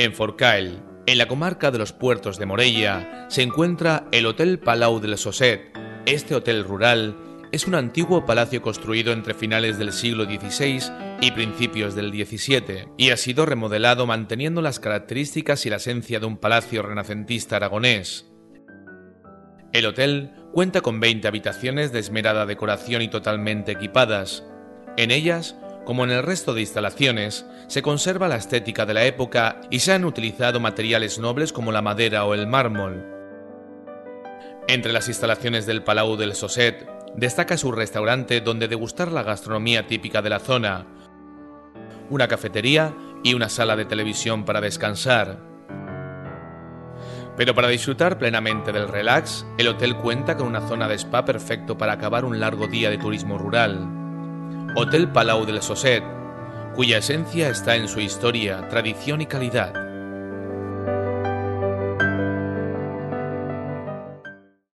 En Forcall, en la comarca de los Puertos de Morella, se encuentra el Hotel Palau del Sosset. Este hotel rural es un antiguo palacio construido entre finales del siglo XVI y principios del XVII, y ha sido remodelado manteniendo las características y la esencia de un palacio renacentista aragonés. El hotel cuenta con 20 habitaciones de esmerada decoración y totalmente equipadas. En ellas, como en el resto de instalaciones, se conserva la estética de la época y se han utilizado materiales nobles como la madera o el mármol. Entre las instalaciones del Palau del Sosset, destaca su restaurante donde degustar la gastronomía típica de la zona, una cafetería y una sala de televisión para descansar. Pero para disfrutar plenamente del relax, el hotel cuenta con una zona de spa perfecto para acabar un largo día de turismo rural. Hotel Palau del Sosset, cuya esencia está en su historia, tradición y calidad.